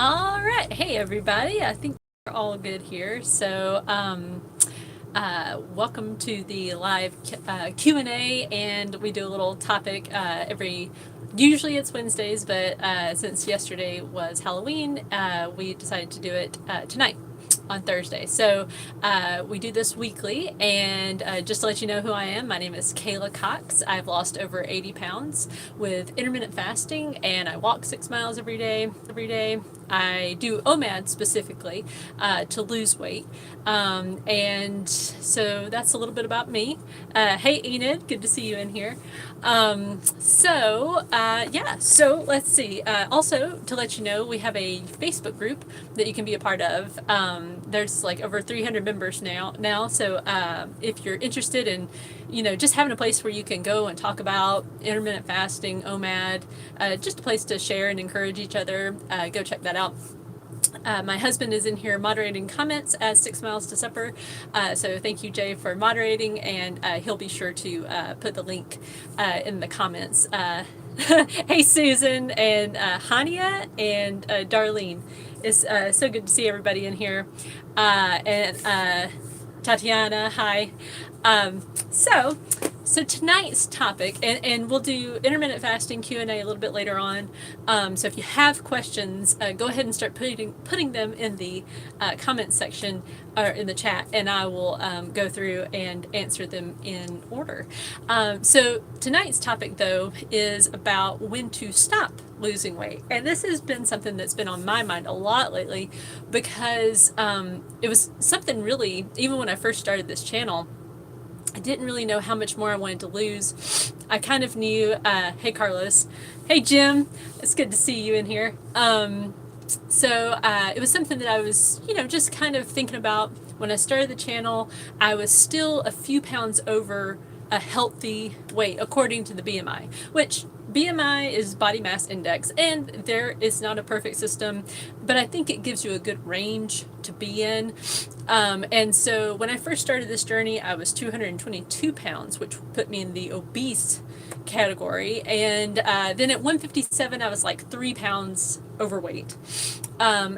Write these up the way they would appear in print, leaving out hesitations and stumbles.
All right. Hey, everybody. I think we're all good here. Welcome to the live Q&A, and we do a little topic usually it's Wednesdays, but since yesterday was Halloween, we decided to do it tonight on Thursday. So we do this weekly, and just to let you know who I am, my name is Kayla Cox. I've lost over 80 pounds with intermittent fasting, and I walk 6 miles every day. I do OMAD specifically to lose weight. And so that's a little bit about me. Hey, Enid, good to see you in here. So let's see. Also, to let you know, we have a Facebook group that you can be a part of. There's like over 300 members now. So if you're interested in, just having a place where you can go and talk about intermittent fasting, OMAD, just a place to share and encourage each other, go check that out. My husband is in here moderating comments as 6 Miles to Supper. So thank you, Jay, for moderating, and he'll be sure to put the link in the comments. Hey, Susan and Hania and Darlene. It's so good to see everybody in here. And Tatiana, hi. Um, so, so tonight's topic, and we'll do intermittent fasting Q&A a little bit later on. So if you have questions, go ahead and start putting them in the comments section or in the chat, and I will go through and answer them in order. So tonight's topic, though, is about when to stop losing weight. And this has been something that's been on my mind a lot lately because it was something really, even when I first started this channel, I didn't really know how much more I wanted to lose. I kind of knew, hey Carlos, hey Jim, it's good to see you in here. It was something that I was, just kind of thinking about when I started the channel. I was still a few pounds over a healthy weight according to the BMI, which BMI is body mass index, and there is not a perfect system, but I think it gives you a good range to be in. And so when I first started this journey, I was 222 pounds, which put me in the obese category. And then at 157, I was like 3 pounds overweight. So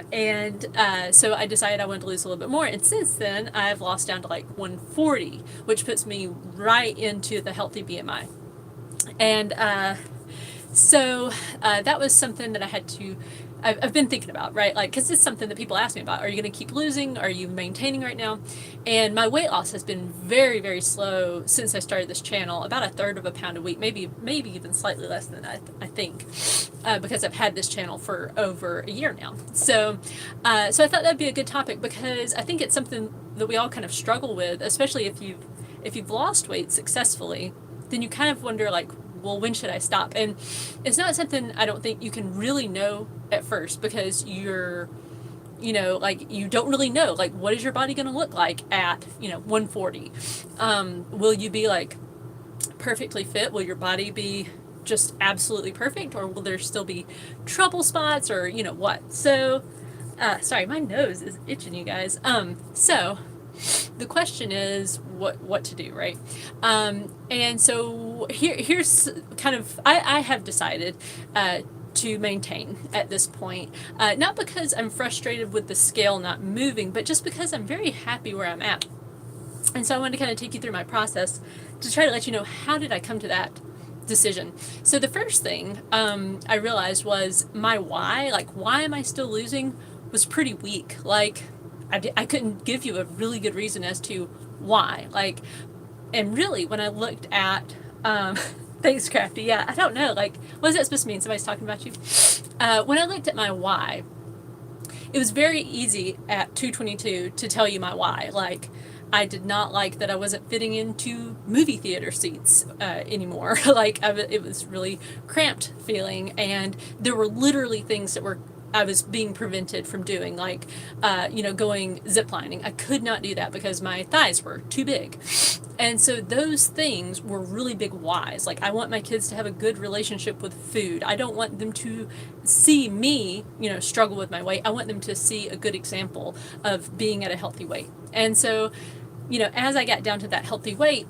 I decided I wanted to lose a little bit more. And since then, I've lost down to like 140, which puts me right into the healthy BMI. And that was something that I've been thinking about, right? Like, because it's something that people ask me about. Are you going to keep losing? Are you maintaining right now? And my weight loss has been very, very slow since I started this channel, about 1/3 of a pound a week, maybe even slightly less than that, I think, because I've had this channel for over a year now. So I thought that'd be a good topic because I think it's something that we all kind of struggle with, especially if you've lost weight successfully. Then you kind of wonder, like, well, when should I stop? And it's not something I don't think you can really know at first because you're, you don't really know, like, what is your body going to look like at, 140? Will you be like perfectly fit? Will your body be just absolutely perfect? Or will there still be trouble spots or, what? So, sorry, my nose is itching, you guys. So the question is what to do, right? And so here's kind of, I have decided to maintain at this point, not because I'm frustrated with the scale not moving, but just because I'm very happy where I'm at. And so I want to kind of take you through my process to try to let you know, how did I come to that decision? So the first thing I realized was my why, like, why am I still losing, was pretty weak. Like, I couldn't give you a really good reason as to why. Like, and really, when I looked at, thanks, Crafty, yeah, I don't know, like, what is that supposed to mean? Somebody's talking about you? When I looked at my why, it was very easy at 222 to tell you my why. Like, I did not like that I wasn't fitting into movie theater seats anymore. Like, it was really cramped feeling, and there were literally things that I was being prevented from doing, like, going ziplining. I could not do that because my thighs were too big. And so those things were really big whys. Like, I want my kids to have a good relationship with food. I don't want them to see me, struggle with my weight. I want them to see a good example of being at a healthy weight. And so, as I got down to that healthy weight,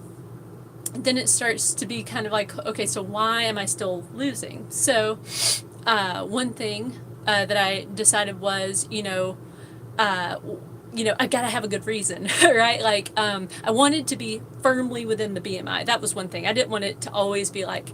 then it starts to be kind of like, okay, so why am I still losing? So one thing that I decided was, I gotta have a good reason, right? Like, I wanted to be firmly within the BMI. That was one thing. I didn't want it to always be like,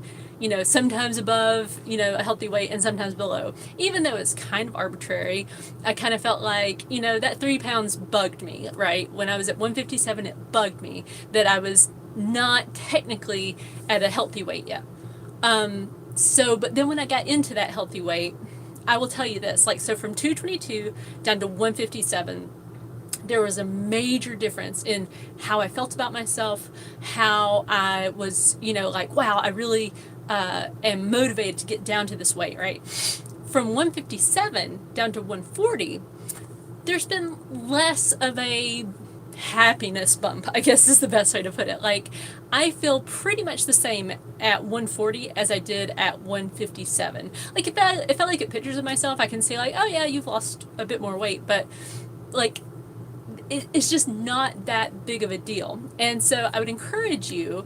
sometimes above, a healthy weight and sometimes below. Even though it's kind of arbitrary, I kind of felt like, that 3 pounds bugged me, right? When I was at 157, it bugged me that I was not technically at a healthy weight yet. But then when I got into that healthy weight, I will tell you this, like, so from 222 down to 157, there was a major difference in how I felt about myself, how I was, like, wow, I really am motivated to get down to this weight, right? From 157 down to 140, there's been less of a happiness bump, I guess is the best way to put it. Like, I feel pretty much the same at 140 as I did at 157. Like, if I look at pictures of myself, I can see, like, oh yeah, you've lost a bit more weight, but like, it's just not that big of a deal. And so I would encourage you,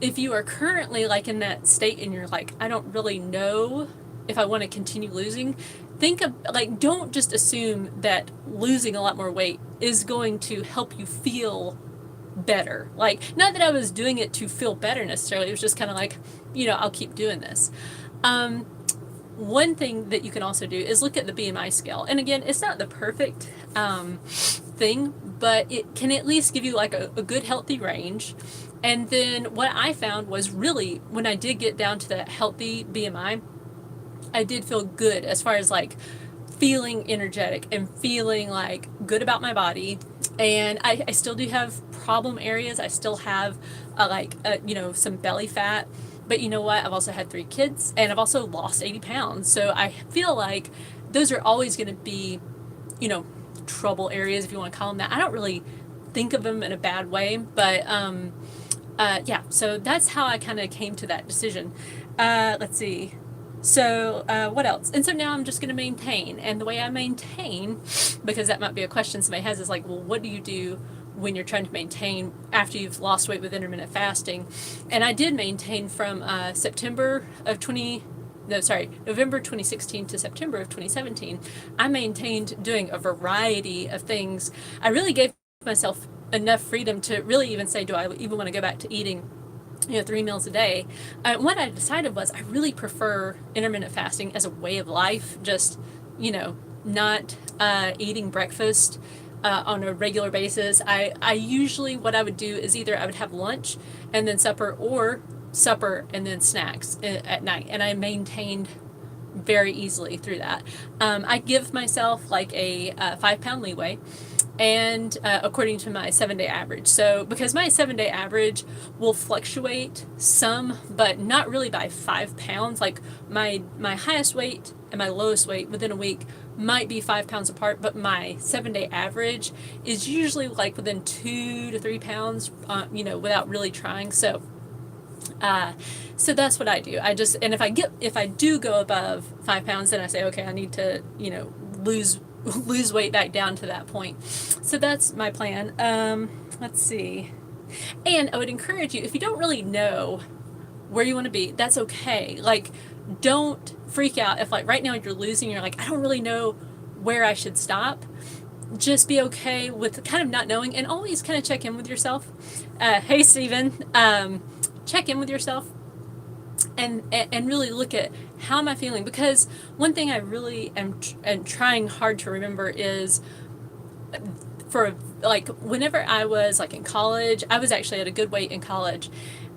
if you are currently like in that state and you're like, I don't really know if I want to continue losing, think of, like, don't just assume that losing a lot more weight is going to help you feel better. Like, not that I was doing it to feel better necessarily, it was just kind of like, I'll keep doing this. One thing that you can also do is look at the BMI scale. And again, it's not the perfect thing, but it can at least give you like a good healthy range. And then what I found was, really, when I did get down to that healthy BMI, I did feel good as far as like feeling energetic and feeling like good about my body. And I still do have problem areas. I still have some belly fat. But you know what? I've also had 3 kids, and I've also lost 80 pounds. So I feel like those are always going to be, trouble areas, if you want to call them that. I don't really think of them in a bad way, but so that's how I kind of came to that decision. Let's see. So what else? And so now I'm just going to maintain. And the way I maintain, because that might be a question somebody has, is like, well, what do you do when you're trying to maintain after you've lost weight with intermittent fasting? And I did maintain from November 2016 to September of 2017. I maintained doing a variety of things. I really gave myself enough freedom to really even say, do I even want to go back to eating 3 meals a day? What I decided was, I really prefer intermittent fasting as a way of life, just, not eating breakfast on a regular basis. I usually, what I would do is either I would have lunch and then supper, or supper and then snacks at night, and I maintained very easily through that. I give myself like a 5-pound leeway, and according to my 7-day average. So because my 7-day average will fluctuate some, but not really by 5 pounds. Like, my highest weight and my lowest weight within a week might be 5 pounds apart, but my 7-day average is usually like within 2 to 3 pounds, without really trying. So that's what I do. And if I do go above 5 pounds, then I say, okay, I need to, lose weight back down to that point. So that's my plan. Let's see. And I would encourage you, if you don't really know where you want to be, that's okay. Like, don't freak out if, like, right now you're losing, you're like, I don't really know where I should stop. Just be okay with kind of not knowing, and always kind of check in with yourself. Hey, Steven, check in with yourself and really look at, how am I feeling? Because one thing I really am trying hard to remember is, for like, whenever I was like in college, I was actually at a good weight in college,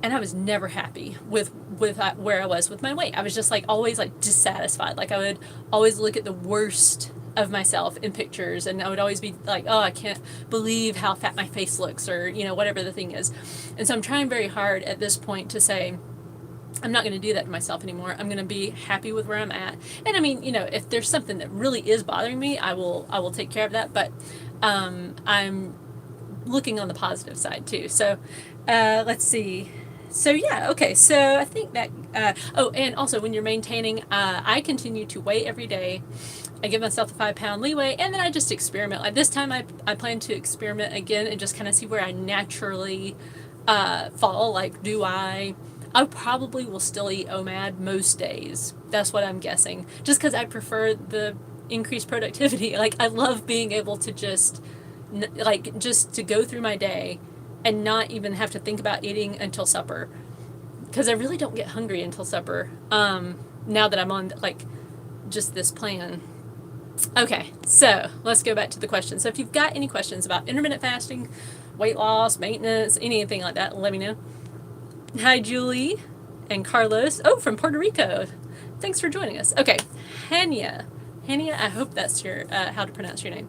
and I was never happy with where I was with my weight. I was just like always like dissatisfied. Like, I would always look at the worst of myself in pictures, and I would always be like, oh, I can't believe how fat my face looks, or whatever the thing is. And so I'm trying very hard at this point to say, I'm not going to do that to myself anymore. I'm going to be happy with where I'm at. And I mean, if there's something that really is bothering me, I will take care of that. But I'm looking on the positive side too. So let's see. So yeah, okay. So I think that, and also when you're maintaining, I continue to weigh every day. I give myself a 5-pound leeway, and then I just experiment. Like, this time I plan to experiment again and just kind of see where I naturally fall. Like, do I I probably will still eat OMAD most days. That's what I'm guessing. Just because I prefer the increased productivity. Like, I love being able to just to go through my day and not even have to think about eating until supper. Because I really don't get hungry until supper. Now that I'm on, like, just this plan. Okay, so let's go back to the questions. So if you've got any questions about intermittent fasting, weight loss, maintenance, anything like that, let me know. Hi, Julie and Carlos. Oh, from Puerto Rico. Thanks for joining us. Okay, Hania. Hania, I hope that's your how to pronounce your name.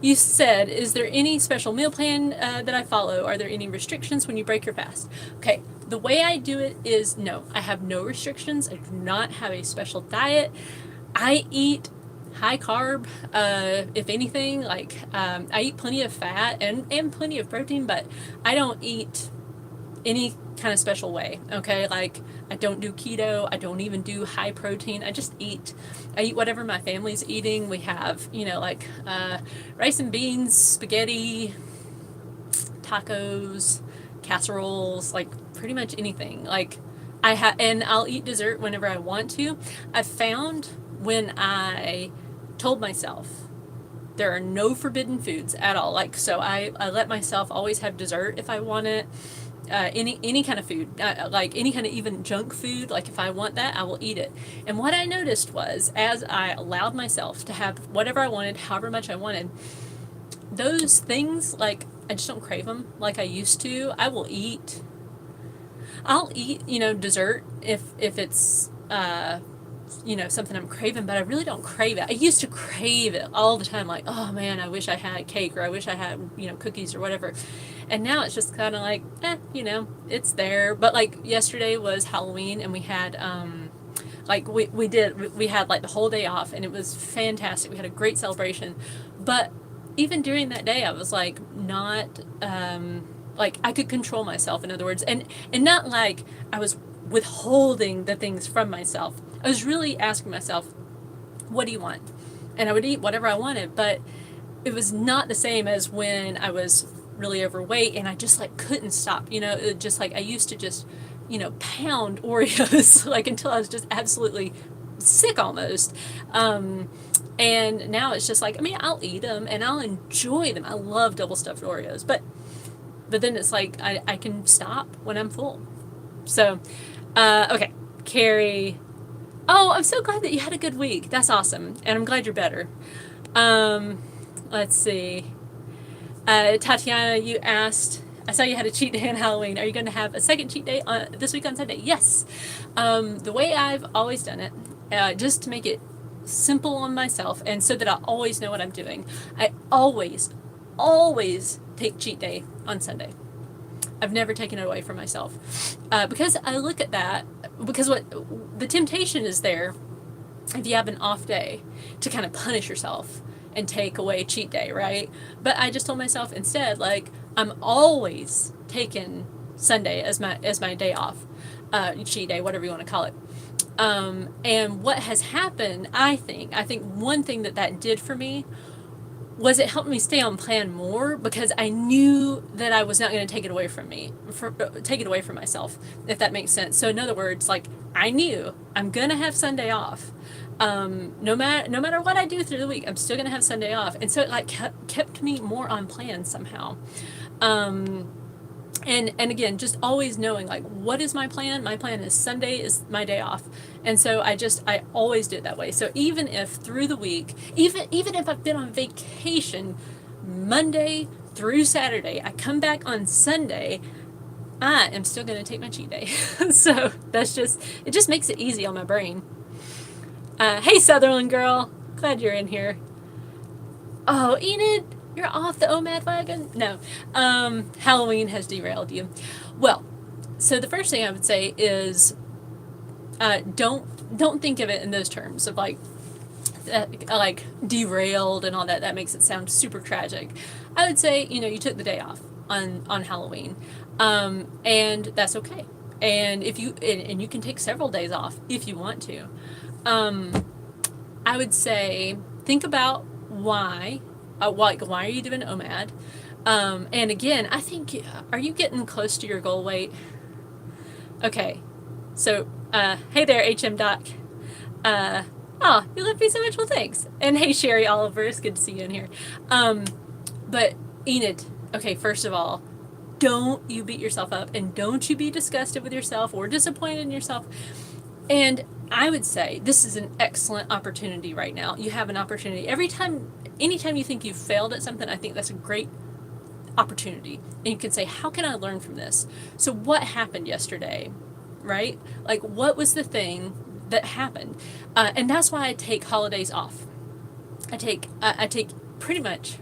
You said, is there any special meal plan that I follow? Are there any restrictions when you break your fast? Okay, the way I do it is no. I have no restrictions. I do not have a special diet. I eat high carb, if anything. Like, I eat plenty of fat and plenty of protein, but I don't eat any kind of special way. Okay, like, I don't do keto. I don't even do high protein. I eat whatever my family's eating. We have, like, rice and beans, spaghetti, tacos, casseroles, like, pretty much anything. Like, and I'll eat dessert whenever I want to. I've found when I told myself there are no forbidden foods at all. Like, so I let myself always have dessert if I want it. Any kind of food, like any kind of even junk food, like if I want that, I will eat it. And what I noticed was, as I allowed myself to have whatever I wanted, however much I wanted, those things, like, I just don't crave them like I used to. I'll eat, dessert if it's, something I'm craving, but I really don't crave it. I used to crave it all the time, like, oh man, I wish I had cake, or I wish I had, cookies or whatever. And now it's just kind of like, it's there. But like yesterday was Halloween, and we had, we had like the whole day off, and it was fantastic. We had a great celebration. But even during that day, I was like, not, like, I could control myself, in other words, and not like I was withholding the things from myself. I was really asking myself, what do you want? And I would eat whatever I wanted, but it was not the same as when I was really overweight and I just, like, couldn't stop. Just like I used to just, pound Oreos like until I was just absolutely sick almost. And now it's just like, I'll eat them and I'll enjoy them. I love double stuffed Oreos, but then it's like I can stop when I'm full. So, okay, Carrie. Oh, I'm so glad that you had a good week. That's awesome. And I'm glad you're better. Let's see. Tatiana, you asked, I saw you had a cheat day on Halloween. Are you going to have a second cheat day this week on Sunday? Yes. The way I've always done it, just to make it simple on myself and so that I always know what I'm doing, I always take cheat day on Sunday. I've never taken it away from myself. Because I look at that, because what the temptation is there, if you have an off day, to kind of punish yourself and take away cheat day, right? But I just told myself instead, like, I'm always taking Sunday as my day off, cheat day, whatever you want to call it. And what has happened, I think one thing that did for me was it helped me stay on plan more, because I knew that I was not going to take it away from myself, if that makes sense. So in other words, like, I knew I'm going to have Sunday off. No matter what I do through the week, I'm still going to have Sunday off. And so it, like, kept me more on plan somehow. And again, just always knowing, like, what is my plan? My plan is Sunday is my day off. And so I always do it that way. So even if through the week, even if I've been on vacation Monday through Saturday, I come back on Sunday, I am still going to take my cheat day. So it just makes it easy on my brain. Hey, Sutherland girl. Glad you're in here. Oh, Enid, you're off the OMAD wagon? No. Halloween has derailed you. Well, so the first thing I would say is, don't think of it in those terms of like derailed and all that. That makes it sound super tragic. I would say, you took the day off on Halloween, and that's okay. And if you and you can take several days off if you want to. I would say think about why are you doing OMAD? And again, I think, are you getting close to your goal weight? Okay, So, hey there, HM Doc. Oh, you love me so much. Well, thanks. And hey, Sherry Oliver, it's good to see you in here. But Enid, okay, first of all, don't you beat yourself up, and don't you be disgusted with yourself or disappointed in yourself. And I would say this is an excellent opportunity right now. You have an opportunity. Anytime you think you've failed at something, I think that's a great opportunity. And you can say, how can I learn from this? So what happened yesterday, right? Like, what was the thing that happened? And that's why I take holidays off. I take pretty much,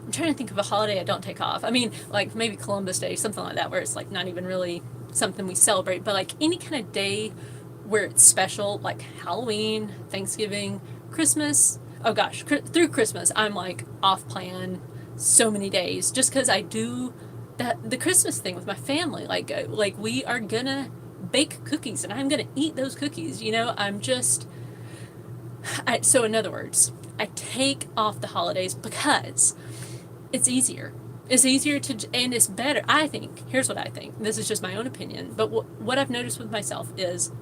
I'm trying to think of a holiday I don't take off. I mean, like maybe Columbus Day, something like that, where it's like not even really something we celebrate, but like any kind of day where it's special, like Halloween, Thanksgiving, Christmas. Oh gosh, through Christmas, I'm like off plan so many days just because I do the Christmas thing with my family. Like we are gonna bake cookies and I'm gonna eat those cookies. So in other words, I take off the holidays because it's easier. It's easier and it's better. I think, here's what I think. This is just my own opinion, but what I've noticed with myself is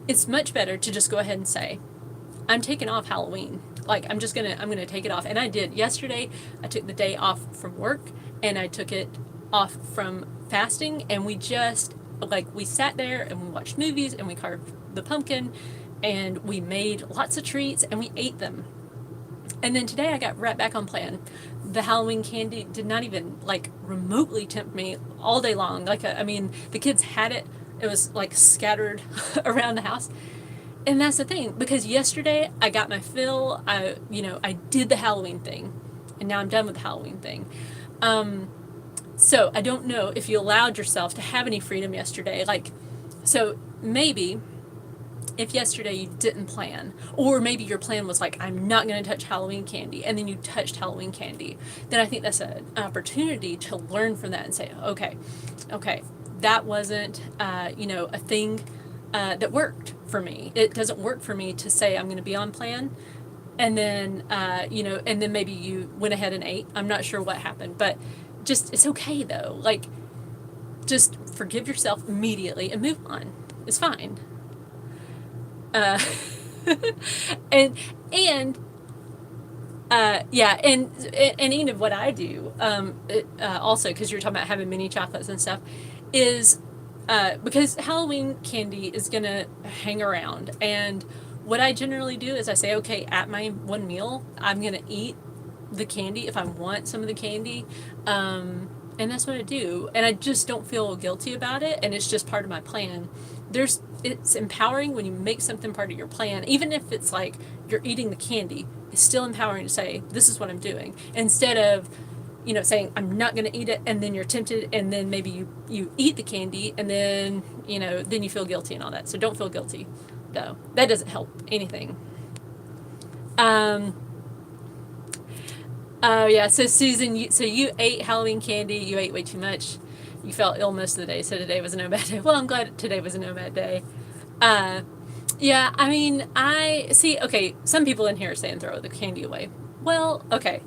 it's much better to just go ahead and say, I'm taking off Halloween. Like, I'm gonna take it off. And I did. Yesterday, I took the day off from work and I took it off from fasting, and we sat there and we watched movies and we carved the pumpkin and we made lots of treats and we ate them. And then today I got right back on plan. The Halloween candy did not even like remotely tempt me all day long. The kids had it. It was like scattered around the house. And that's the thing, because yesterday I got my fill. I did the Halloween thing, and now I'm done with the Halloween thing. So I don't know if you allowed yourself to have any freedom yesterday. So maybe if yesterday you didn't plan, or maybe your plan was like, I'm not going to touch Halloween candy, and then you touched Halloween candy, then I think that's an opportunity to learn from that and say, okay, that wasn't, a thing that worked for me. It doesn't work for me to say I'm going to be on plan, and then, and then maybe you went ahead and ate. I'm not sure what happened, but just, it's okay though. Like, just forgive yourself immediately and move on. It's fine. Uh, and Enid, what I do, also, because you're talking about having mini chocolates and stuff, is, because Halloween candy is gonna hang around, and what I generally do is I say, okay, at my one meal, I'm gonna eat the candy if I want some of the candy, and that's what I do, and I just don't feel guilty about it, and it's just part of my plan. It's empowering when you make something part of your plan, even if it's like you're eating the candy. It's still empowering to say, this is what I'm doing, instead of saying I'm not going to eat it, and then you're tempted, and then maybe you eat the candy, and then then you feel guilty and all that. So don't feel guilty, though. That doesn't help anything. Oh yeah, so Susan, you ate Halloween candy. You ate way too much. You felt ill most of the day, so today was a no-bad day. Well, I'm glad today was a no-bad day. Yeah, I mean, I see. Okay, some people in here are saying throw the candy away. Well, okay.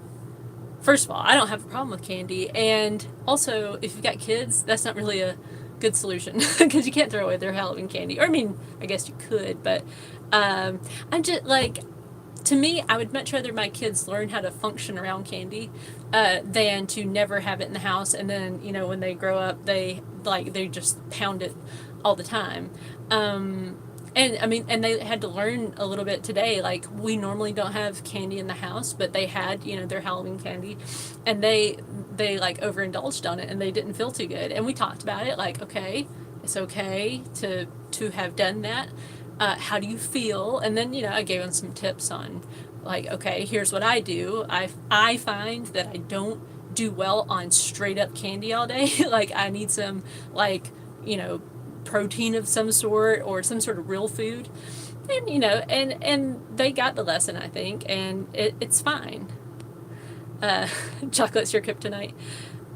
First of all, I don't have a problem with candy, and also, if you've got kids, that's not really a good solution because you can't throw away their Halloween candy. Or I mean, I guess you could, but I'm just like, to me, I would much rather my kids learn how to function around candy than to never have it in the house, and then when they grow up, they just pound it all the time. And I mean, and they had to learn a little bit today. Like, we normally don't have candy in the house, but they had, their Halloween candy, and they like overindulged on it, and they didn't feel too good. And we talked about it, like, okay, it's okay to have done that. How do you feel? And then, I gave them some tips on, like, okay, here's what I do. I find that I don't do well on straight up candy all day. Like, I need some, like, protein of some sort, or some sort of real food, and and they got the lesson, I think, and it's fine. Chocolate's your kryptonite.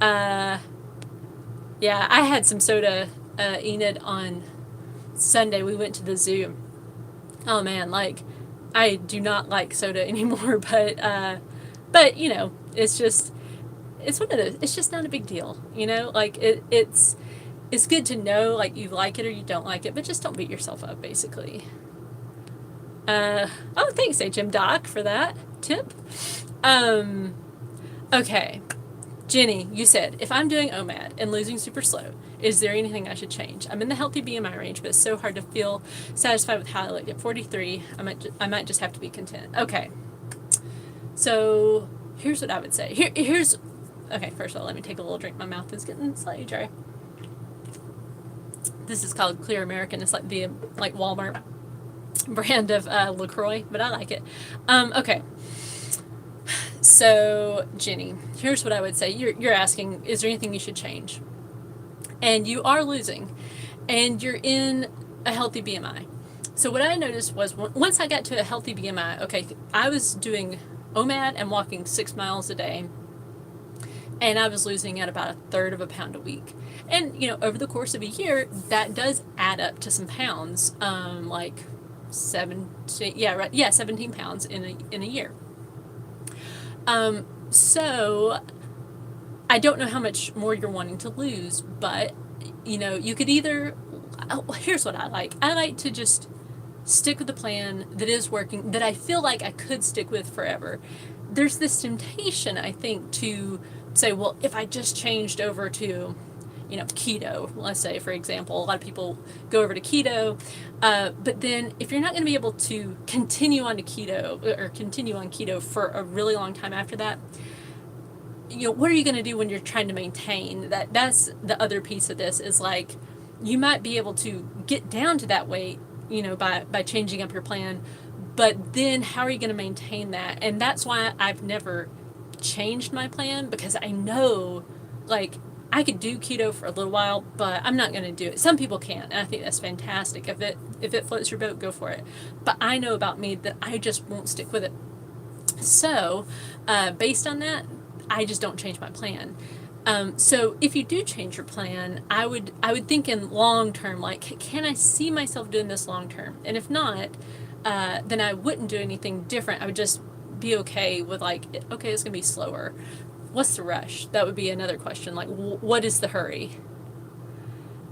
Yeah, I had some soda, Enid, on Sunday. We went to the zoo. Oh man, like, I do not like soda anymore, but it's just, it's one of those, it's just not a big deal, like it's it's good to know, like, you like it or you don't like it, but just don't beat yourself up, basically. Oh, thanks, HM Doc, for that tip. Okay. Jenny, you said, if I'm doing OMAD and losing super slow, is there anything I should change? I'm in the healthy BMI range, but it's so hard to feel satisfied with how I look. At 43, I might just have to be content. Okay. So here's what I would say. Okay, first of all, let me take a little drink. My mouth is getting slightly dry. This is called Clear American. It's like the Walmart brand of LaCroix, but I like it. Okay. So, Jenny, here's what I would say. You're asking, is there anything you should change? And you are losing, and you're in a healthy BMI. So what I noticed was once I got to a healthy BMI, okay, I was doing OMAD and walking 6 miles a day, and I was losing at about 1/3 of a pound a week. And, over the course of a year, that does add up to some pounds, like 17 pounds in a year. So I don't know how much more you're wanting to lose, but, you could either, here's what I like. I like to just stick with the plan that is working, that I feel like I could stick with forever. There's this temptation, I think, to say, well, if I just changed over to, keto, let's say, for example, a lot of people go over to keto, but then if you're not going to be able to continue on keto for a really long time after that, what are you going to do when you're trying to maintain that? That's the other piece of this, is like, you might be able to get down to that weight, by changing up your plan, but then how are you going to maintain that? And that's why I've never changed my plan, because I know, like, I could do keto for a little while, but I'm not going to do it. Some people can, and I think that's fantastic. If it floats your boat, go for it. But I know about me that I just won't stick with it. So, based on that, I just don't change my plan. So if you do change your plan, I would think in long term, like, can I see myself doing this long term? And if not, then I wouldn't do anything different. I would just be okay with, like, okay, it's going to be slower. What's the rush? That would be another question. Like, what is the hurry?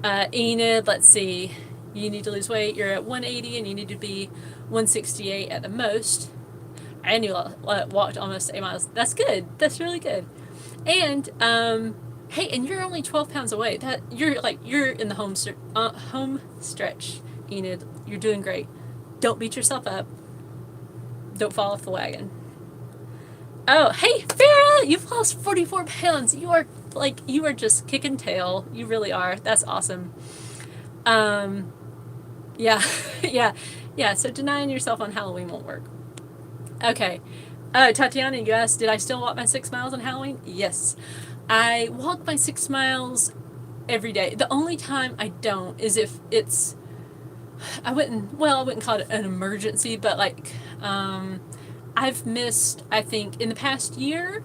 Enid, let's see. You need to lose weight. You're at 180 and you need to be 168 at the most. And you walked almost 8 miles. That's good. That's really good. And, hey, and you're only 12 pounds away. You're in the home stretch, Enid. You're doing great. Don't beat yourself up. Don't fall off the wagon. Oh, hey, Farrah, you've lost 44 pounds. You are just kicking tail. You really are. That's awesome. Yeah, yeah. So denying yourself on Halloween won't work. Okay. Tatiana, you asked, did I still walk my 6 miles on Halloween? Yes. I walk my 6 miles every day. The only time I don't is if it's, I wouldn't call it an emergency, but like, I've missed, I think, in the past year,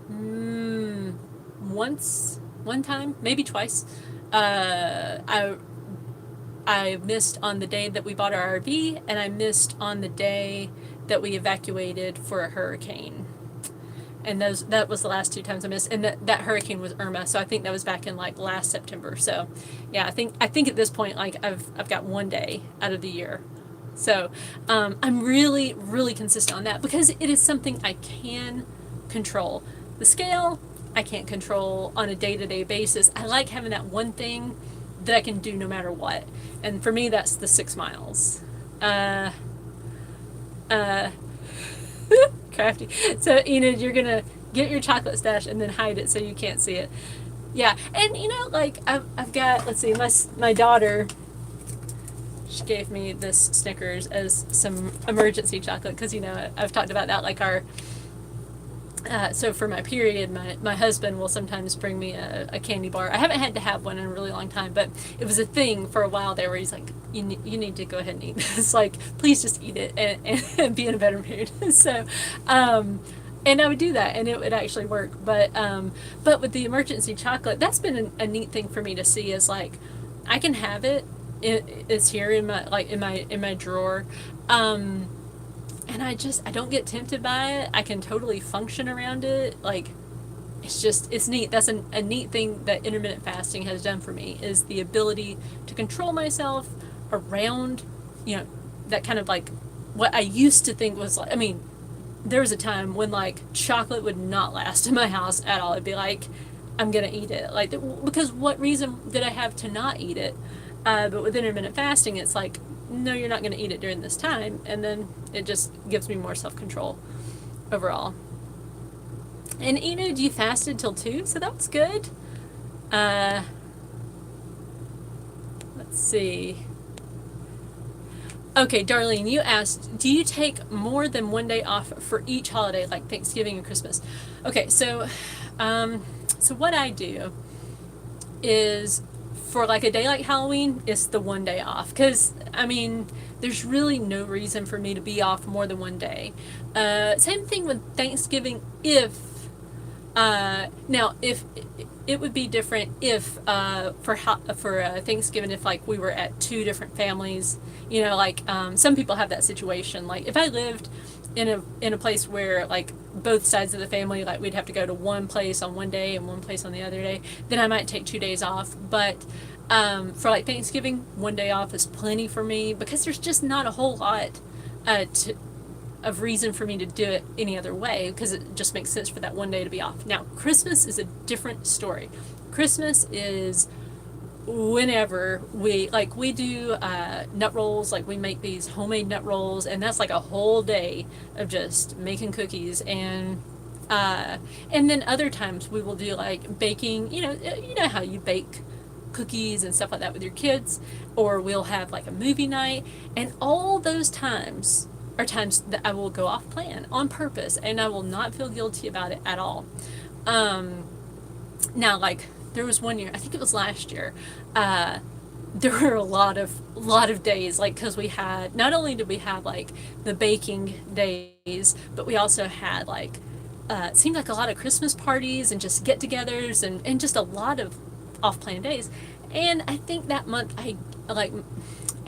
one time, maybe twice. I missed on the day that we bought our RV, and I missed on the day that we evacuated for a hurricane. And that was the last 2 times I missed, and that hurricane was Irma, so I think that was back in like last September. So, yeah, I think at this point, like, I've got 1 day out of the year. So, I'm really, really consistent on that, because it is something I can control. The scale, I can't control on a day-to-day basis. I like having that one thing that I can do no matter what. And for me, that's the 6 miles. Crafty. So, Enid, you're going to get your chocolate stash and then hide it so you can't see it. Yeah. And, like, I've got, let's see, my daughter, she gave me this Snickers as some emergency chocolate, because, I've talked about that, like so for my period, my husband will sometimes bring me a candy bar. I haven't had to have one in a really long time, but it was a thing for a while there where he's like, you need to go ahead and eat this. Like, please just eat it and be in a better mood. So, and I would do that, and it would actually work. But with the emergency chocolate, that's been a neat thing for me to see, is like, I can have it. It's here in my drawer. And I don't get tempted by it. I can totally function around it. Like, it's neat. That's a neat thing that intermittent fasting has done for me, is the ability to control myself around, that kind of like what I used to think was like, I mean, there was a time when like chocolate would not last in my house at all. It'd be like, I'm gonna eat it. Like, because what reason did I have to not eat it? But with intermittent fasting, it's like, no, you're not gonna eat it during this time. And then it just gives me more self-control overall. And Enid, you fasted till 2, so that was good. Let's see. Okay, Darlene, you asked, do you take more than one day off for each holiday, like Thanksgiving and Christmas? Okay, so what I do is, for like a day like Halloween, it's the one day off. Because, I mean, there's really no reason for me to be off more than one day. Same thing with Thanksgiving, if it would be different if for Thanksgiving, if like we were at 2 different families, like some people have that situation. Like if I lived in a place where like both sides of the family, like we'd have to go to one place on one day and one place on the other day, then I might take 2 days off. But for like Thanksgiving, 1 day off is plenty for me, because there's just not a whole lot of reason for me to do it any other way, because it just makes sense for that 1 day to be off. Now, Christmas is a different story. Christmas is whenever we do nut rolls. Like we make these homemade nut rolls, and that's like a whole day of just making cookies. And then other times we will do like baking, you know how you bake cookies and stuff like that with your kids, or we'll have like a movie night. And all those times are times that I will go off plan on purpose, and I will not feel guilty about it at all. Now, like, there was one year, I think it was last year, there were a lot of days, like, because we had, not only did we have like the baking days, but we also had like it seemed like a lot of Christmas parties and just get-togethers, and just a lot of off-plan days. And I think that month I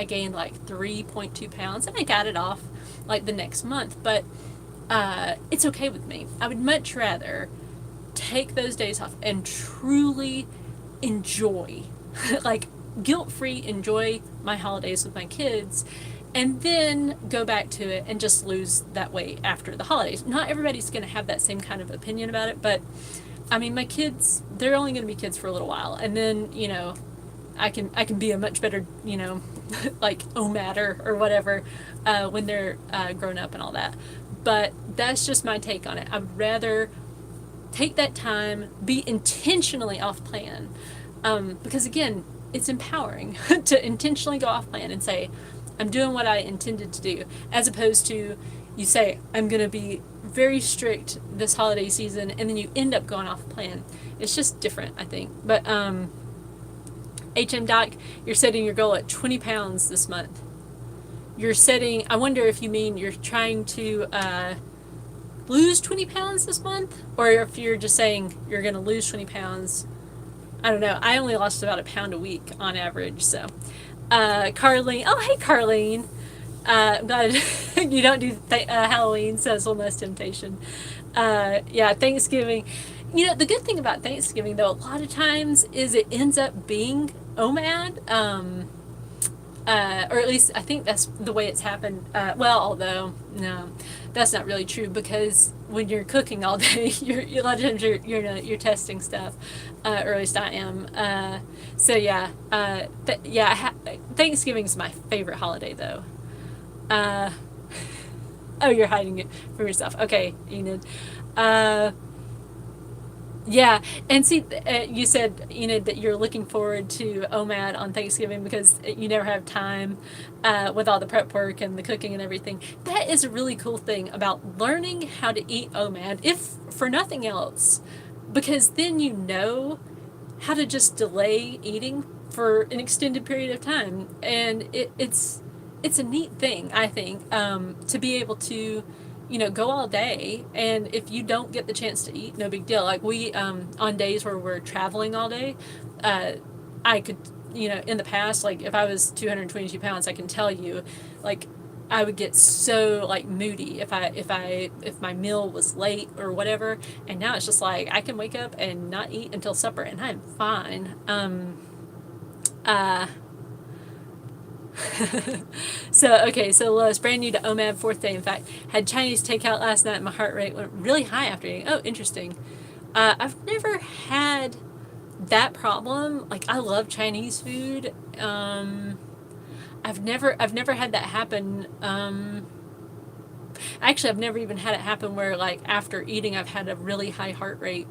gained like 3.2 pounds, and I got it off like the next month. But it's okay with me. I would much rather take those days off and truly enjoy, like guilt-free enjoy my holidays with my kids, and then go back to it and just lose that weight after the holidays. Not everybody's going to have that same kind of opinion about it, but I mean, my kids, they're only going to be kids for a little while, and then, I can be a much better, like OMAD or whatever, when they're grown up and all that. But that's just my take on it. I would rather take that time, be intentionally off plan, because again, it's empowering to intentionally go off plan and say, I'm doing what I intended to do, as opposed to you say, I'm going to be very strict this holiday season, and then you end up going off plan. It's just different, I think. But HM Doc, you're setting your goal at 20 pounds this month. You're setting, I wonder if you mean you're trying to lose 20 pounds this month, or if you're just saying you're going to lose 20 pounds. I don't know. I only lost about a pound a week on average. So, Carlene, oh, hey, Carlene. I'm glad you don't do Halloween, so it's almost temptation. Yeah, Thanksgiving. The good thing about Thanksgiving, though, a lot of times is it ends up being OMAD, or at least I think that's the way it's happened. Well, although, no, that's not really true, because when you're cooking all day, a lot of times you're testing stuff, or at least I am. So yeah, Thanksgiving's my favorite holiday, though. Oh, you're hiding it from yourself. Okay, Enid. Yeah, and see, you said, that you're looking forward to OMAD on Thanksgiving because you never have time with all the prep work and the cooking and everything. That is a really cool thing about learning how to eat OMAD, if for nothing else, because then you know how to just delay eating for an extended period of time. And it's a neat thing, I think, to be able to go all day, and if you don't get the chance to eat, no big deal. Like we, on days where we're traveling all day, I could, in the past, like if I was 222 pounds, I can tell you, like I would get so like moody if my meal was late or whatever, and now it's just like I can wake up and not eat until supper and I'm fine. Uh, so Lois, brand new to OMAD, fourth day. In fact, had Chinese takeout last night. My heart rate went really high after eating. Oh, interesting. I've never had that problem. Like I love Chinese food. I've never had that happen. Actually, I've never even had it happen where like after eating I've had a really high heart rate.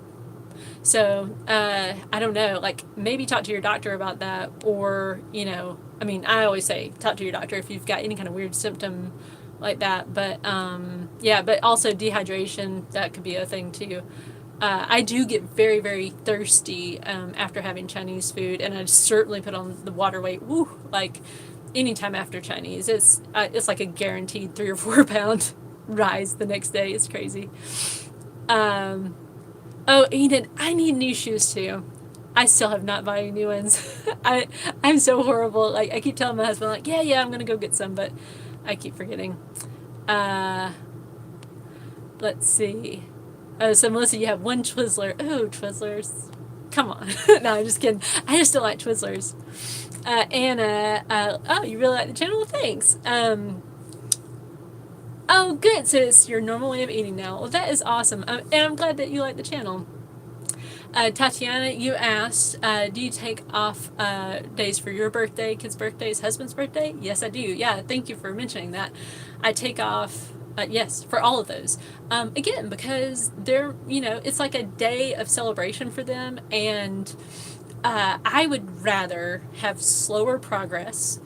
So I don't know. Like maybe talk to your doctor about that, or I mean, I always say talk to your doctor if you've got any kind of weird symptom like that. But yeah, but also dehydration, that could be a thing too. I do get very, very thirsty after having Chinese food, and I certainly put on the water weight. Woo, like anytime after Chinese, it's like a guaranteed 3 or 4 pound rise the next day. It's crazy. Um, oh, Enid, I need new shoes too. I still have not bought any new ones. I'm so horrible. Like I keep telling my husband, like, yeah, I'm gonna go get some, but I keep forgetting. Uh, let's see. Oh, so Melissa, you have one Twizzler. Oh, Twizzlers. Come on. No, I'm just kidding. I just don't like Twizzlers. Anna, oh, you really like the channel? Well, thanks. Oh, good. So it's your normal way of eating now. Well, that is awesome. And I'm glad that you like the channel. Tatiana, you asked, do you take off days for your birthday, kids' birthdays, husband's birthday? Yes, I do. Yeah, thank you for mentioning that. I take off, yes, for all of those. Again, because they're, it's like a day of celebration for them, and I would rather have slower progress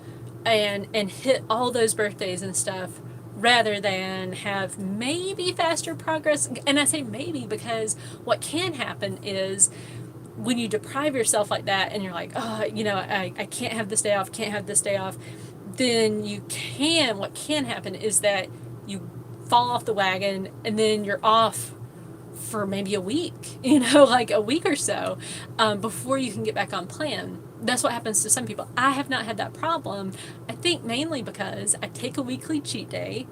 and hit all those birthdays and stuff rather than have maybe faster progress. And I say maybe because what can happen is when you deprive yourself like that and you're like, oh, I can't have this day off, can't have this day off, then what can happen is that you fall off the wagon and then you're off for maybe a week, like a week or so, before you can get back on plan. That's what happens to some people. I have not had that problem. I think mainly because I take a weekly cheat day,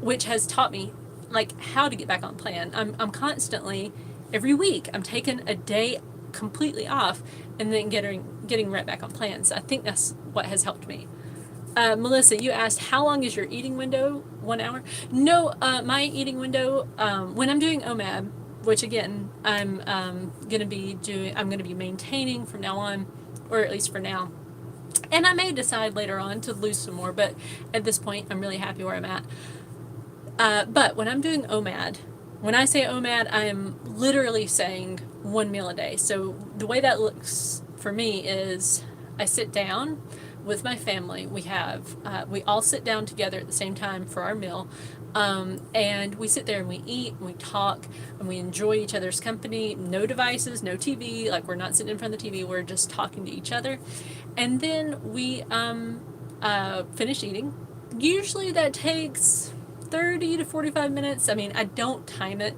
which has taught me like how to get back on plan. I'm constantly, every week, I'm taking a day completely off and then getting right back on plan. So I think that's what has helped me. Melissa, you asked, how long is your eating window? 1 hour? No, my eating window, when I'm doing OMAD, which again, I'm going to be maintaining from now on, or at least for now. And I may decide later on to lose some more, but at this point, I'm really happy where I'm at. But when I'm doing OMAD, when I say OMAD, I am literally saying 1 meal a day. So the way that looks for me is I sit down with my family. We all sit down together at the same time for our meal. And we sit there and we eat and we talk and we enjoy each other's company. No devices, no TV. Like we're not sitting in front of the TV. We're just talking to each other. And then we finish eating. Usually that takes 30 to 45 minutes. I mean, I don't time it.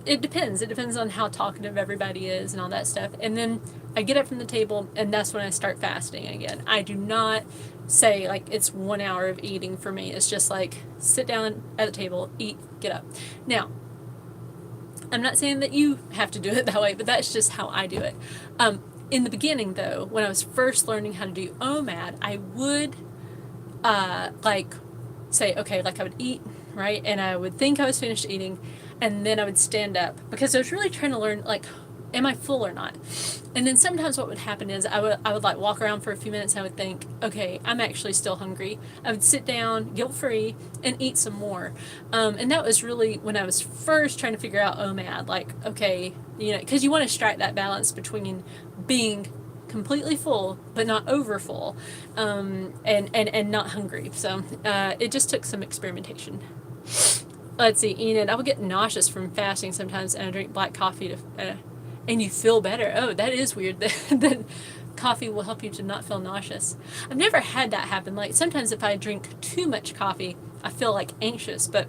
It depends. It depends on how talkative everybody is and all that stuff. And then I get up from the table and that's when I start fasting again. I do not say like it's 1 hour of eating for me. It's just like sit down at the table, eat, get up. Now, I'm not saying that you have to do it that way, but that's just how I do it. In the beginning though, when I was first learning how to do OMAD, I would like say, okay, like I would eat, right? And I would think I was finished eating and then I would stand up because I was really trying to learn, like, am I full or not? And then sometimes what would happen is I would like walk around for a few minutes and I would think, okay, I'm actually still hungry. I would sit down, guilt-free, and eat some more. And that was really when I was first trying to figure out OMAD, like, okay, because you want to strike that balance between completely full but not over full, and not hungry. So it just took some experimentation. Let's see, Enid, I will get nauseous from fasting sometimes, and I drink black coffee and you feel better. Oh, that is weird. That coffee will help you to not feel nauseous. I've never had that happen. Like sometimes if I drink too much coffee, I feel like anxious, but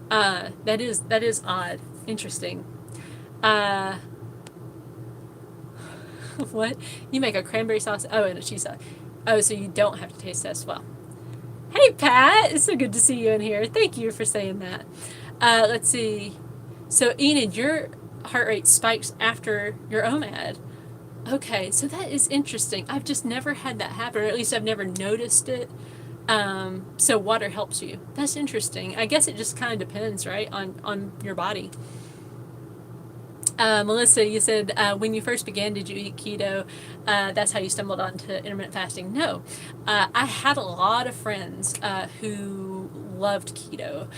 that is odd. Interesting. What? You make a cranberry sauce? Oh, and a cheese sauce. Oh, so you don't have to taste test. Well, Hey, Pat. It's so good to see you in here. Thank you for saying that. Let's see. So, Enid, your heart rate spikes after your OMAD. Okay, so that is interesting. I've just never had that happen, or at least I've never noticed it. So water helps you. That's interesting. I guess it just kind of depends, right, on your body. Melissa, you said when you first began, did you eat keto? That's how you stumbled onto intermittent fasting. No, I had a lot of friends who loved keto,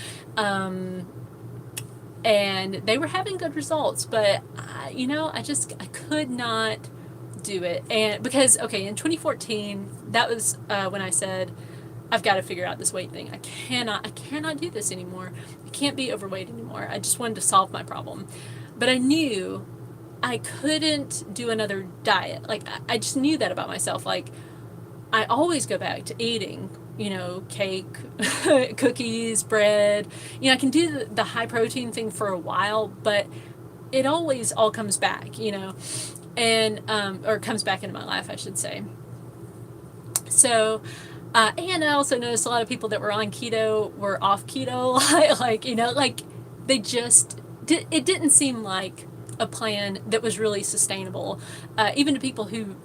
and they were having good results. But I could not do it, and because okay, in 2014, that was when I said, I've got to figure out this weight thing. I cannot do this anymore. I can't be overweight anymore. I just wanted to solve my problem. But I knew I couldn't do another diet. Like, I just knew that about myself. Like, I always go back to eating, cake, cookies, bread. I can do the high protein thing for a while, but it always all comes back, and, or comes back into my life, I should say. So, and I also noticed a lot of people that were on keto were off keto, like they just it didn't seem like a plan that was really sustainable, even to people who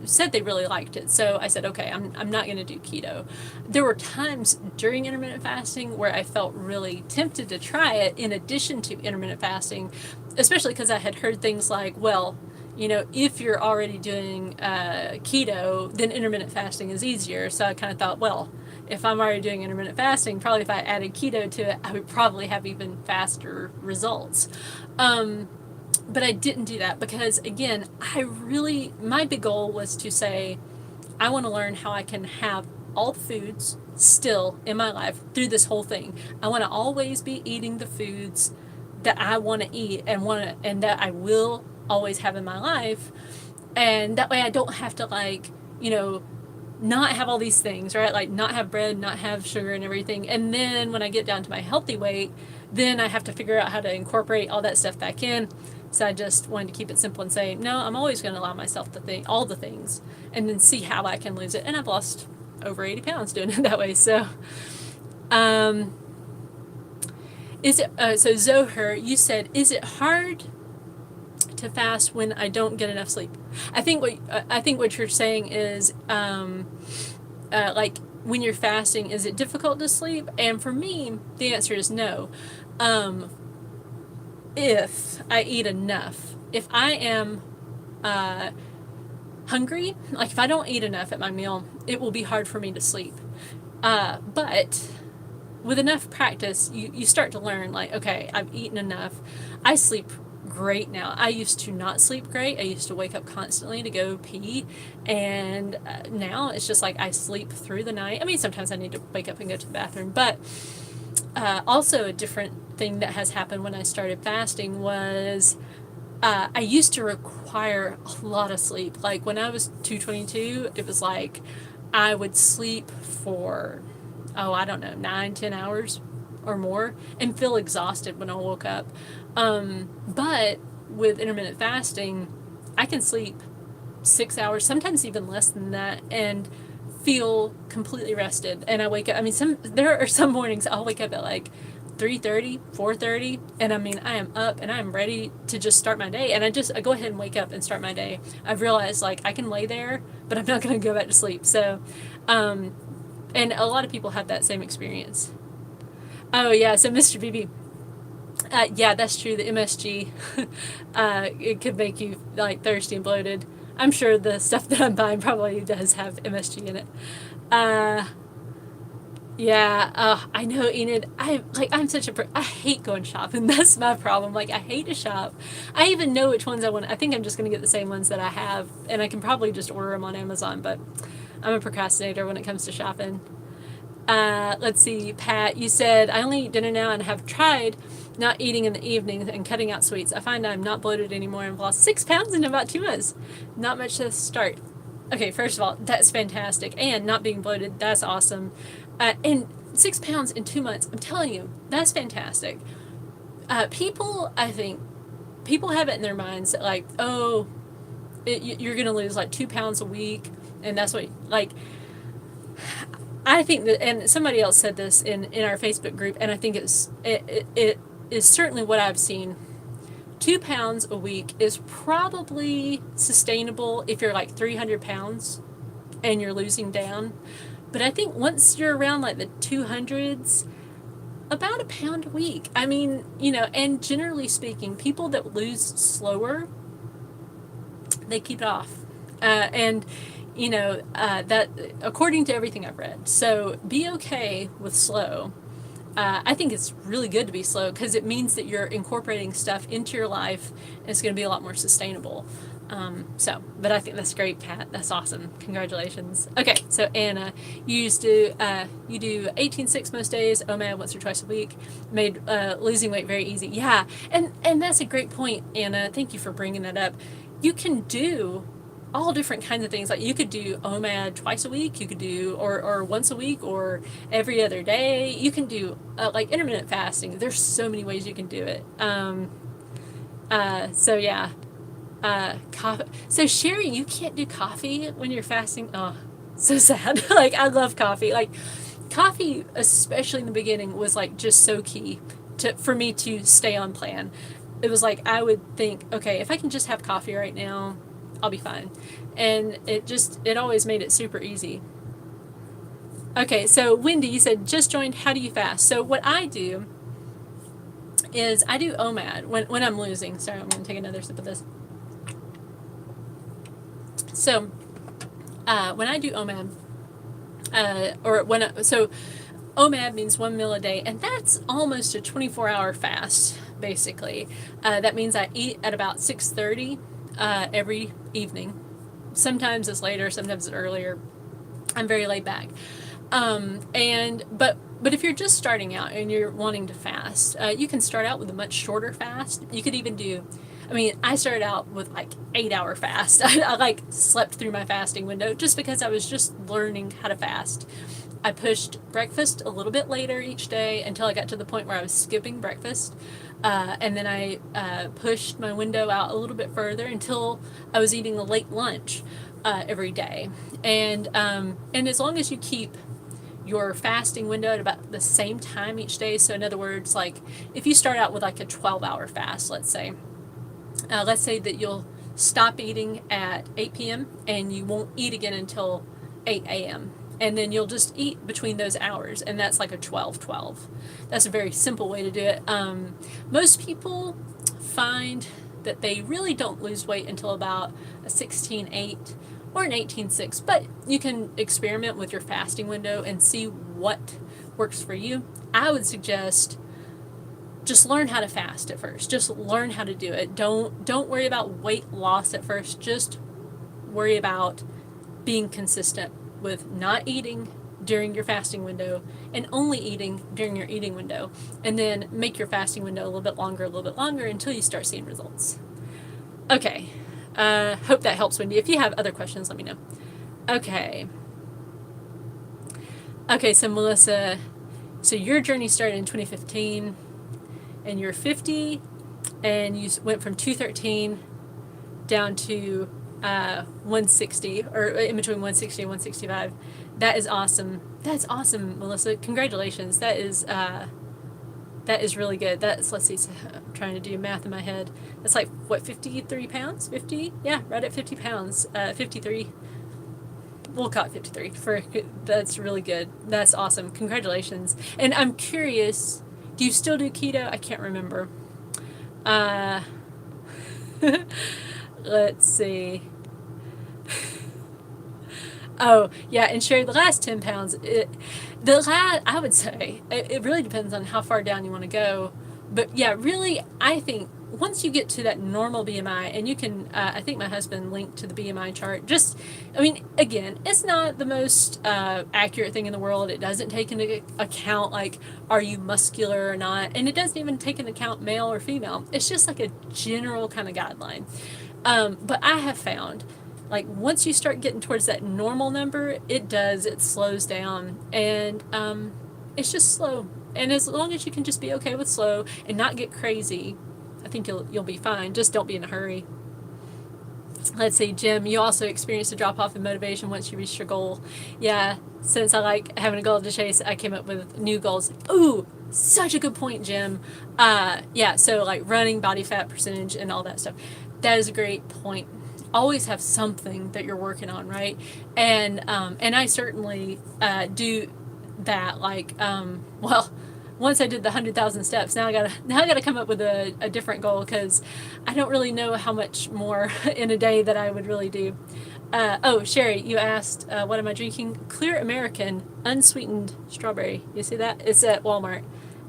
said they really liked it. So I said, okay, I'm not going to do keto. There were times during intermittent fasting where I felt really tempted to try it in addition to intermittent fasting, especially because I had heard things like, well, if you're already doing keto, then intermittent fasting is easier. So I kind of thought, well, if I'm already doing intermittent fasting, probably if I added keto to it, I would probably have even faster results. But I didn't do that because, again, my big goal was to say, I want to learn how I can have all foods still in my life through this whole thing. I want to always be eating the foods that I want to eat and that I will always have in my life, and that way I don't have to not have all these things, right? Like not have bread, not have sugar and everything, and then when I get down to my healthy weight, then I have to figure out how to incorporate all that stuff back in. So I just wanted to keep it simple and say, no, I'm always going to allow myself to think all the things and then see how I can lose it. And I've lost over 80 pounds doing it that way. So so Zohar, you said, is it hard to fast when I don't get enough sleep? I think what you're saying is, like when you're fasting, is it difficult to sleep? And for me, the answer is no. If I eat enough, if I am hungry, like if I don't eat enough at my meal, it will be hard for me to sleep. But with enough practice, you start to learn, like, okay, I've eaten enough. I sleep great now. I used to not sleep great. I used to wake up constantly to go pee, and now it's just like I sleep through the night. I mean, sometimes I need to wake up and go to the bathroom, but also a different thing that has happened when I started fasting was I used to require a lot of sleep. Like when I was 222, it was like I would sleep for, I don't know, 9, 10 hours or more and feel exhausted when I woke up. But with intermittent fasting, I can sleep 6 hours, sometimes even less than that, and feel completely rested. And I wake up, I mean, there are some mornings I'll wake up at like 3:30, 4:30, and I mean, I am up and I'm ready to just start my day. And I go ahead and wake up and start my day. I've realized like I can lay there, but I'm not going to go back to sleep. So, and a lot of people have that same experience. Oh yeah, so Mr. BB, yeah, that's true. The MSG, it could make you like thirsty and bloated. I'm sure the stuff that I'm buying probably does have MSG in it. Yeah, I know, Enid. I hate going shopping. That's my problem. Like, I hate to shop. I even know which ones I want. I think I'm just going to get the same ones that I have, and I can probably just order them on Amazon, but I'm a procrastinator when it comes to shopping. Let's see, Pat, you said, I only eat dinner now and have tried not eating in the evenings and cutting out sweets. I find I'm not bloated anymore and I've lost 6 pounds in about 2 months. Not much to start. Okay, first of all, that's fantastic. And not being bloated, that's awesome. And 6 pounds in 2 months, I'm telling you, that's fantastic. I think, people have it in their minds that, like, you're going to lose like 2 pounds a week, and that's what, like, I think that, and somebody else said this in our Facebook group, and I think it is certainly what I've seen. 2 pounds a week is probably sustainable if you're like 300 pounds and you're losing down. But I think once you're around like the 200s, about a pound a week. I mean, and generally speaking, people that lose slower, they keep it off. And that according to everything I've read. So be okay with slow. I think it's really good to be slow because it means that you're incorporating stuff into your life and it's going to be a lot more sustainable. But I think that's great, Kat. That's awesome. Congratulations. Okay, so Anna, you do 18-6 most days, OMAD once or twice a week, made losing weight very easy. Yeah, and that's a great point, Anna. Thank you for bringing that up. You can do all different kinds of things. Like you could do OMAD twice a week, you could do or once a week or every other day. You can do like intermittent fasting. There's so many ways you can do it. So yeah. Coffee. So Sherry, you can't do coffee when you're fasting. Oh, so sad. Like I love coffee. Like coffee, especially in the beginning, was like just so key for me to stay on plan. It was like I would think, okay, if I can just have coffee right now, I'll be fine. And it always made it super easy. Okay, so Wendy, you said just joined. How do you fast? So what I do is I do OMAD when I'm losing. Sorry, I'm going to take another sip of this. So when I do OMAD, OMAD means 1 meal a day, and that's almost a 24-hour fast, basically. That means I eat at about 6:30 every evening. Sometimes it's later, sometimes it's earlier. I'm very laid back. But if you're just starting out and you're wanting to fast, you can start out with a much shorter fast. You could even do, I started out with like 8-hour fast. I like slept through my fasting window just because I was just learning how to fast. I pushed breakfast a little bit later each day until I got to the point where I was skipping breakfast. And then I pushed my window out a little bit further until I was eating a late lunch every day. And as long as you keep your fasting window at about the same time each day, so in other words, like if you start out with like a 12-hour fast, let's say that you'll stop eating at 8 p.m. and you won't eat again until 8 a.m. And then you'll just eat between those hours, and that's like a 12-12. That's a very simple way to do it. Most people find that they really don't lose weight until about a 16-8 or an 18-6, but you can experiment with your fasting window and see what works for you. I would suggest just learn how to fast at first. Just learn how to do it. Don't worry about weight loss at first. Just worry about being consistent with not eating during your fasting window and only eating during your eating window, and then make your fasting window a little bit longer until you start seeing results. Okay, hope that helps, Wendy. If you have other questions, let me know. Okay, so Melissa, so your journey started in 2015 and you're 50 and you went from 213 down to 160, or in between 160 and 165. That is awesome. That's awesome, Melissa. Congratulations. That is really good. Let's see, so I'm trying to do math in my head. That's like, what, 53 pounds? 50? Yeah, right at 50 pounds. 53. We'll call it 53. That's really good. That's awesome. Congratulations. And I'm curious, do you still do keto? I can't remember. Let's see. Oh, yeah, and Sherry, the last 10 pounds, I would say, it really depends on how far down you want to go. But yeah, really, I think once you get to that normal BMI, and you can, I think my husband linked to the BMI chart, again, it's not the most accurate thing in the world. It doesn't take into account, like, are you muscular or not? And it doesn't even take into account male or female. It's just like a general kind of guideline. But I have found, like, once you start getting towards that normal number, it slows down, and it's just slow. And as long as you can just be okay with slow and not get crazy, I think you'll be fine. Just don't be in a hurry. Let's see, Jim, you also experienced a drop off in motivation once you reached your goal. Yeah, since I like having a goal to chase, I came up with new goals. Ooh, such a good point, Jim. Yeah, so like running, body fat percentage, and all that stuff. That is a great point. Always have something that you're working on, right? And I certainly do that. Well, once I did the 100,000 steps, now I gotta come up with a different goal because I don't really know how much more in a day that I would really do. Oh, Sherry, you asked, what am I drinking? Clear American unsweetened strawberry. You see that? It's at Walmart,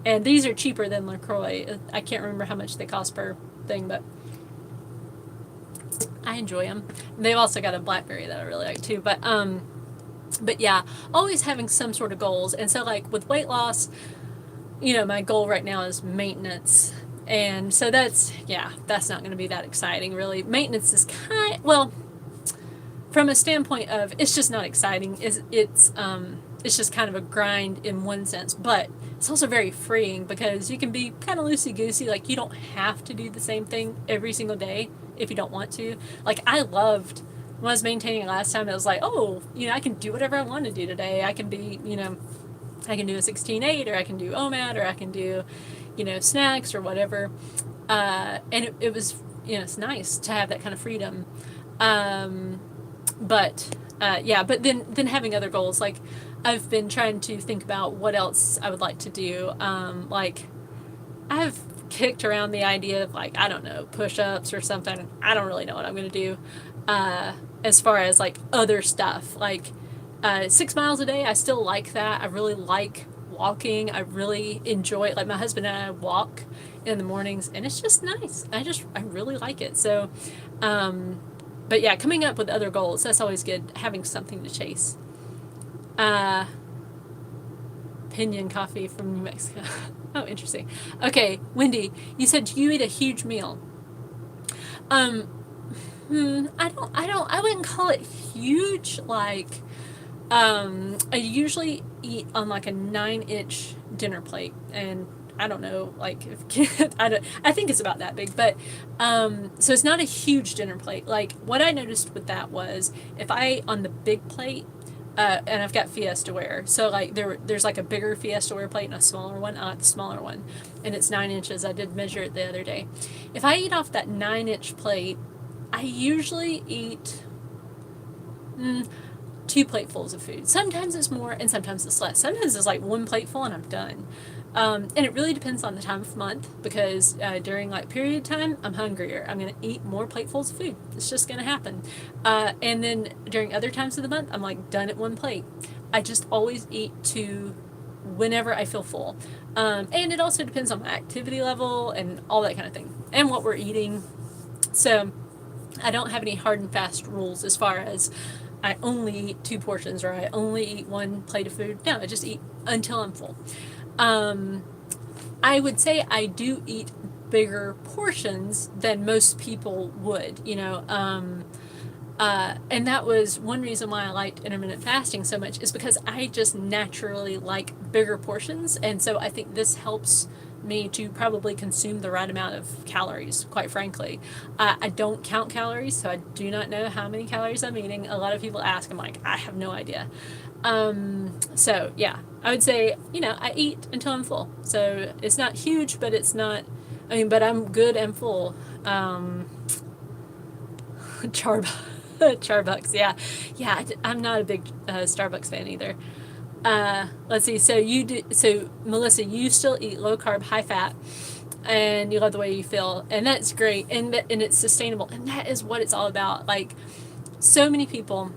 and these are cheaper than LaCroix. I can't remember how much they cost per thing, but I enjoy them. They've also got a blackberry that I really like too. But yeah, always having some sort of goals. And so like with weight loss, my goal right now is maintenance. And so that's not going to be that exciting, really. Maintenance is well, from a standpoint of it's just not exciting. It's just kind of a grind in one sense, but it's also very freeing because you can be kind of loosey goosey. Like you don't have to do the same thing every single day if you don't want to. Like I loved when I was maintaining last time. It was like, oh, I can do whatever I want to do today. I can be, I can do a 16-8, or I can do OMAD, or I can do, snacks or whatever. And it was, it's nice to have that kind of freedom. But then having other goals, like I've been trying to think about what else I would like to do. Like I've kicked around the idea of like, I don't know, push-ups or something. I don't really know what I'm going to do. As far as like other stuff, like 6 miles a day, I still like that. I really like walking. I really enjoy it. Like my husband and I walk in the mornings, and it's just nice. I really like it. So, but yeah, coming up with other goals, that's always good. Having something to chase. Pinion coffee from New Mexico. Oh, interesting. Okay, Wendy, you said you eat a huge meal. I wouldn't call it huge. Like, I usually eat on like a 9-inch dinner plate, and I don't know, like, I think it's about that big, but, so it's not a huge dinner plate. Like, what I noticed with that was, if I ate on the big plate, and I've got Fiesta ware, so, like, there's, like, a bigger Fiesta ware plate and a smaller one. I like the smaller one, and it's 9 inches. I did measure it the other day. If I eat off that 9-inch plate, I usually eat, 2 platefuls of food. Sometimes it's more and sometimes it's less. Sometimes it's like 1 plateful and I'm done. And it really depends on the time of month because during like period time, I'm hungrier. I'm going to eat more platefuls of food. It's just going to happen. And then during other times of the month, I'm like done at 1 plate. I just always eat 2 whenever I feel full. And it also depends on my activity level and all that kind of thing and what we're eating. So I don't have any hard and fast rules as far as I only eat 2 portions or I only eat 1 plate of food. No, I just eat until I'm full. I would say I do eat bigger portions than most people would, and that was one reason why I liked intermittent fasting so much, is because I just naturally like bigger portions, and so I think this helps me to probably consume the right amount of calories, quite frankly. I don't count calories, so I do not know how many calories I'm eating. A lot of people ask, I'm like, I have no idea. So yeah, I would say, I eat until I'm full. So it's not huge, but it's not, but I'm good and full. Charbucks, yeah. Yeah, I'm not a big Starbucks fan either. Let's see. So Melissa, you still eat low carb, high fat, and you love the way you feel, and that's great, and it's sustainable, and that is what it's all about. Like, so many people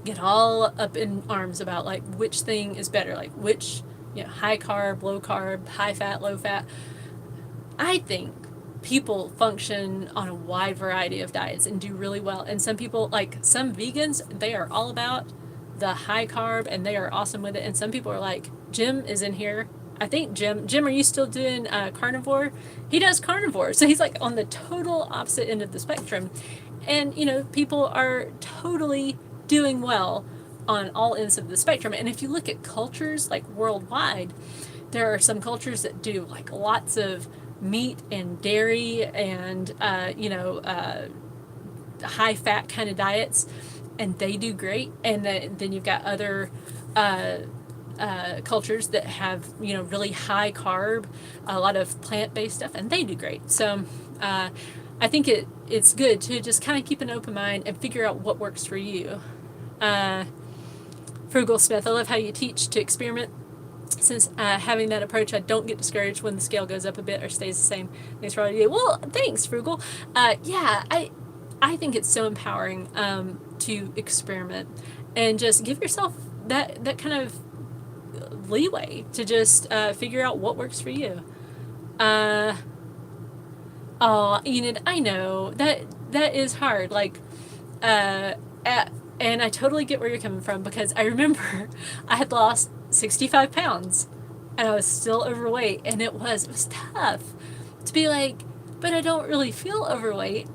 get all up in arms about like which thing is better, like which, high carb, low carb, high fat, low fat. I think people function on a wide variety of diets and do really well, and some people, like some vegans, they are all about the high carb and they are awesome with it, and some people are like, Jim is in here, I think Jim, are you still doing carnivore? He does carnivore, so he's like on the total opposite end of the spectrum, and people are totally doing well on all ends of the spectrum. And if you look at cultures like worldwide, there are some cultures that do like lots of meat and dairy and high fat kind of diets, and they do great. And then you've got other cultures that have, you know, really high carb, a lot of plant-based stuff, and they do great. So I think it's good to just kind of keep an open mind and figure out what works for you. Frugal Smith, I love how you teach to experiment. Since having that approach, I don't get discouraged when the scale goes up a bit or stays the same. Thanks for all you do. Well, thanks, Frugal. Yeah, I think it's so empowering to experiment and just give yourself that kind of leeway to just figure out what works for you. Oh, Enid, I know that is hard. Like, and I totally get where you're coming from, because I remember I had lost 65 pounds and I was still overweight, and it was tough to be like, but I don't really feel overweight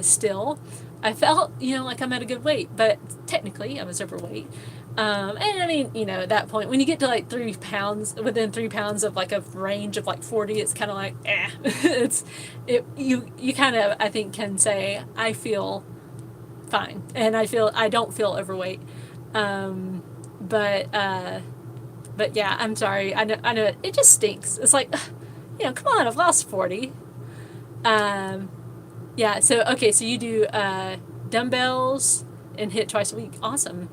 still. I felt, you know, like I'm at a good weight, but technically I was overweight. And I mean, you know, at that point, when you get to like 3 pounds, within 3 pounds of like a range of like 40, it's kind of like, you kind of, I think, can say, I feel fine. And I don't feel overweight. But yeah, I'm sorry. I know it just stinks. It's like, you know, come on, I've lost 40. Yeah, so, okay, so you do, dumbbells and hit twice a week. Awesome.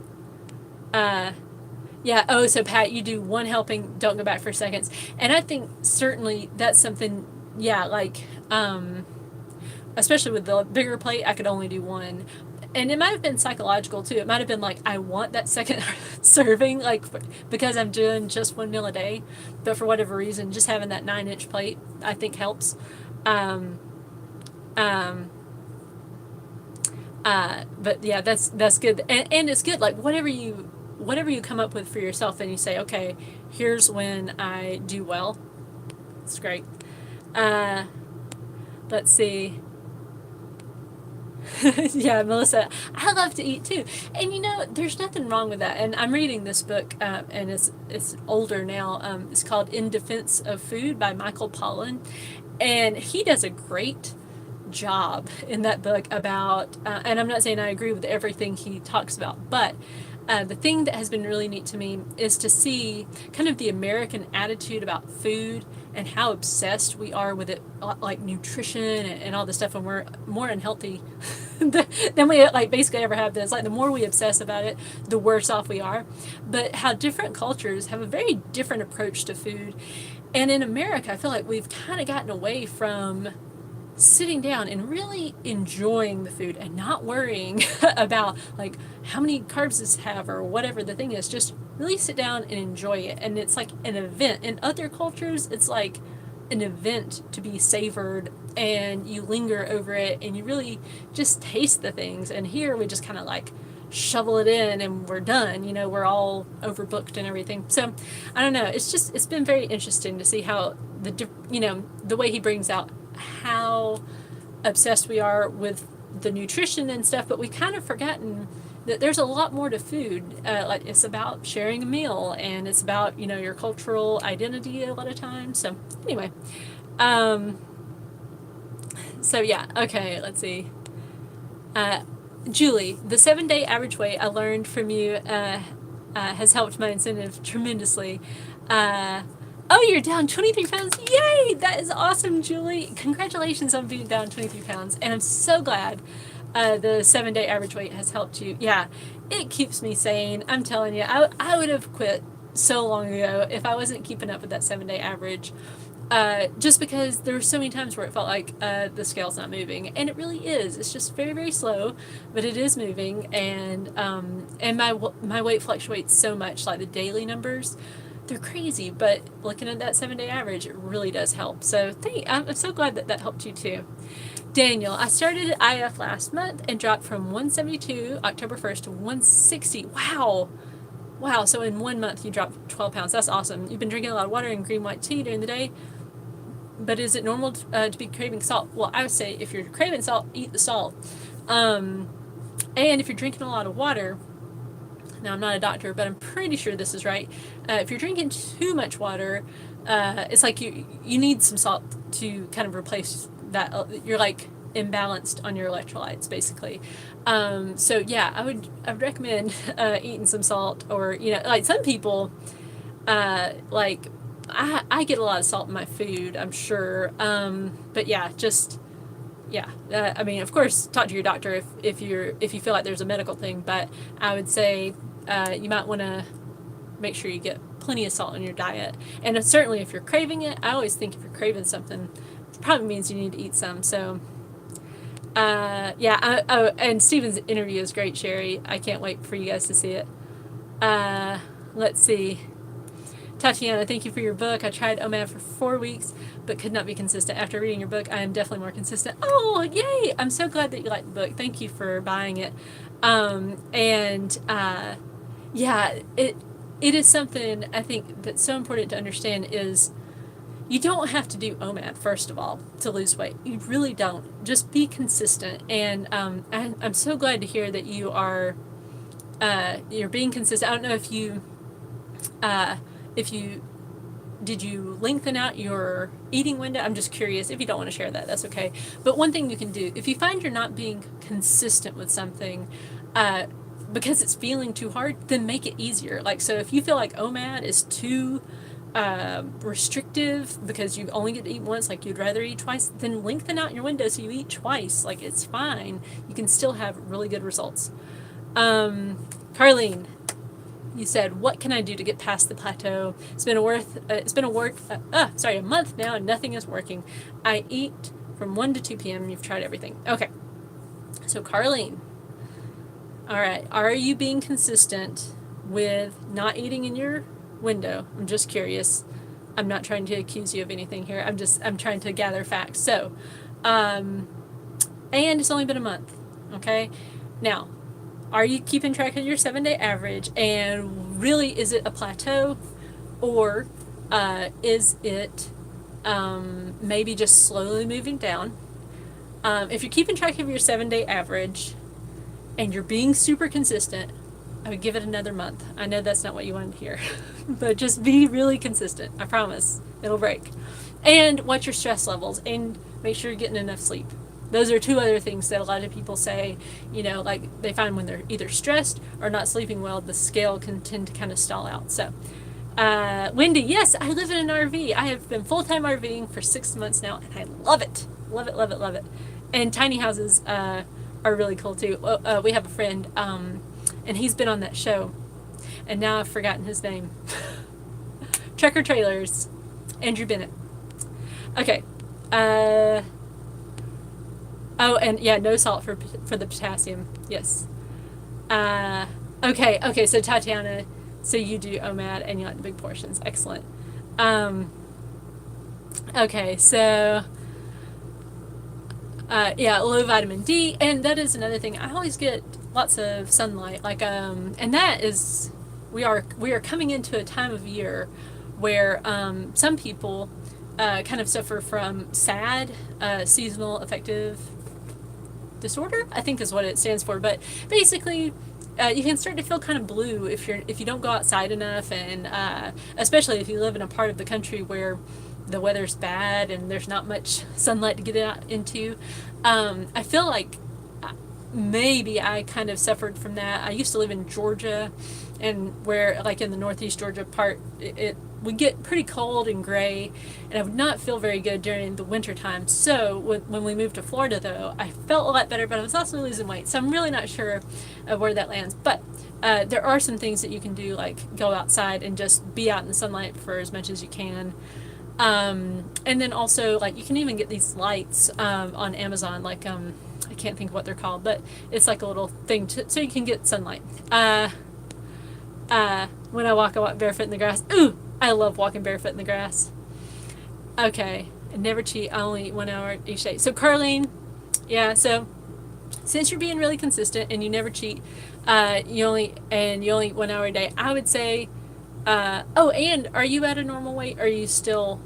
Yeah. Oh, so Pat, you do one helping, don't go back for seconds. And I think certainly that's something, yeah, like, especially with the bigger plate, I could only do one. And it might have been psychological too. It might have been like, I want that second serving, like, because I'm doing just one meal a day. But for whatever reason, just having that 9-inch plate, I think helps. But yeah, that's good. And it's good. Like, whatever you come up with for yourself, and you say, okay, here's when I do well. It's great. Let's see. Yeah, Melissa, I love to eat too. And you know, there's nothing wrong with that. And I'm reading this book, and it's older now. It's called In Defense of Food by Michael Pollan. And he does a great job in that book about, and I'm not saying I agree with everything he talks about, but the thing that has been really neat to me is to see kind of the American attitude about food and how obsessed we are with it, like nutrition and all this stuff, and we're more unhealthy than we like basically ever have been. It's like the more we obsess about it, the worse off we are. But how different cultures have a very different approach to food. And in America, I feel like we've kind of gotten away from sitting down and really enjoying the food and not worrying about like how many carbs this have or whatever the thing is. Just really sit down and enjoy it. And it's like an event. In other cultures, it's like an event to be savored, and you linger over it and you really just taste the things. And here we just kind of like shovel it in and we're done. You know, we're all overbooked and everything. So I don't know. It's been very interesting to see how the way he brings out how obsessed we are with the nutrition and stuff, but we've kind of forgotten that there's a lot more to food. Like, it's about sharing a meal, and it's about, you know, your cultural identity a lot of times. So anyway, so yeah, okay, let's see. Julie, the 7-day average weight I learned from you has helped my incentive tremendously. Oh, you're down 23 pounds. Yay! That is awesome, Julie. Congratulations on being down 23 pounds. And I'm so glad the 7-day average weight has helped you. Yeah, it keeps me sane. I'm telling you, I would have quit so long ago if I wasn't keeping up with that 7-day average. Just because there were so many times where it felt like the scale's not moving. And it really is. It's just very, very slow, but it is moving. And my weight fluctuates so much, like the daily numbers. They're crazy, but looking at that 7-day average, it really does help. So I'm so glad that helped you too. Daniel, I started IF last month and dropped from 172 October 1st to 160. Wow. So in 1 month you dropped 12 pounds. That's awesome. You've been drinking a lot of water and green white tea during the day. But is it normal to be craving salt? Well, I would say if you're craving salt, eat the salt. And if you're drinking a lot of water, now I'm not a doctor, but I'm pretty sure this is right. If you're drinking too much water, it's like you need some salt to kind of replace that. You're like imbalanced on your electrolytes, basically. So yeah, I would recommend eating some salt, or like some people, like I get a lot of salt in my food, I'm sure. But yeah, just yeah. I mean, of course, talk to your doctor if you feel like there's a medical thing. But I would say you might want to make sure you get plenty of salt in your diet. And certainly, if you're craving it, I always think if you're craving something, it probably means you need to eat some. So. Yeah, and Steven's interview is great, Sherry. I can't wait for you guys to see it. Let's see. Tatiana, thank you for your book. I tried OMAD for 4 weeks, but could not be consistent. After reading your book, I am definitely more consistent. Oh, yay! I'm so glad that you liked the book. Thank you for buying it. Yeah, it is something I think that's so important to understand is you don't have to do OMAD, first of all, to lose weight. You really don't. Just be consistent. And I'm so glad to hear that you're being consistent. I don't know if you did you lengthen out your eating window? I'm just curious. If you don't want to share that, that's okay. But one thing you can do, if you find you're not being consistent with something, because it's feeling too hard, then make it easier. Like, so if you feel like OMAD is too restrictive because you only get to eat once, like you'd rather eat twice, then lengthen out your window so you eat twice. Like, it's fine. You can still have really good results. Carlene, you said, what can I do to get past the plateau? It's been a month now and nothing is working. I eat from 1 to 2 p.m. You've tried everything. Okay. So Carlene, all right, are you being consistent with not eating in your window? I'm just curious. I'm not trying to accuse you of anything here. I'm trying to gather facts. So, and it's only been a month. Okay. Now, are you keeping track of your 7-day average? And really, is it a plateau, or is it maybe just slowly moving down? If you're keeping track of your 7-day average and you're being super consistent, I would give it another month. I know that's not what you wanted to hear, but just be really consistent. I promise it'll break. And watch your stress levels and make sure you're getting enough sleep. Those are 2 other things that a lot of people say, like they find when they're either stressed or not sleeping well, the scale can tend to kind of stall out. So, Wendy, yes, I live in an RV. I have been full-time RVing for 6 months now, and I love it. Love it, love it, love it. And tiny houses are really cool too. We have a friend, and he's been on that show, and now I've forgotten his name. Trucker Trailers, Andrew Bennett. Okay. Oh, and yeah, no salt for the potassium. Yes. Okay. So Tatiana, so you do OMAD and you like the big portions. Excellent. Okay, so yeah, low vitamin D, and that is another thing. I always get lots of sunlight, like and that is we are coming into a time of year where some people kind of suffer from SAD, seasonal affective disorder, I think is what it stands for. But basically, you can start to feel kind of blue if you don't go outside enough, and especially if you live in a part of the country where the weather's bad and there's not much sunlight to get out into. I feel like maybe I kind of suffered from that. I used to live in Georgia, and where, like in the northeast Georgia part, it would get pretty cold and gray, and I would not feel very good during the winter time. So when we moved to Florida, though, I felt a lot better, but I was also losing weight. So I'm really not sure where that lands. But there are some things that you can do, like go outside and just be out in the sunlight for as much as you can. And then also, like, you can even get these lights on Amazon, like I can't think of what they're called, but it's like a little thing so you can get sunlight. When I walk barefoot in the grass. Ooh, I love walking barefoot in the grass. Okay, I never cheat. I only eat 1 hour each day. So Carlene, yeah. So since you're being really consistent and you never cheat, you only eat 1 hour a day, I would say. Oh, and are you at a normal weight? Are you still?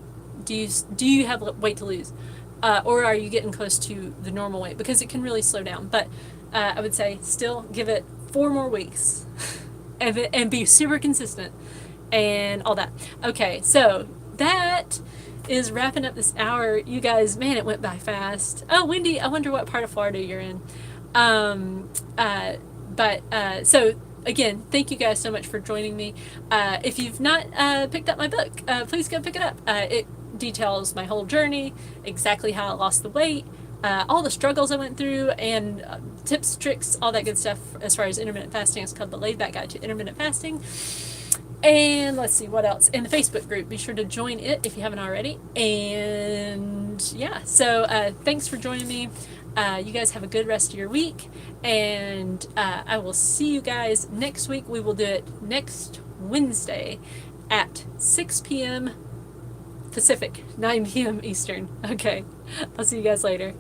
Do you have weight to lose, or are you getting close to the normal weight? Because it can really slow down. But I would say still give it 4 more weeks, and be super consistent, and all that. Okay, so that is wrapping up this hour. You guys, man, it went by fast. Oh, Wendy, I wonder what part of Florida you're in. So again, thank you guys so much for joining me. If you've not picked up my book, please go pick it up. It details my whole journey, exactly how I lost the weight, all the struggles I went through, and tips, tricks, all that good stuff as far as intermittent fasting. It's called The Laid Back Guide to Intermittent Fasting. And let's see what else. In the Facebook group, be sure to join it if you haven't already. And yeah, so thanks for joining me. You guys have a good rest of your week, and I will see you guys next week. We will do it next Wednesday at 6 p.m. Pacific, 9 p.m. Eastern. Okay, I'll see you guys later.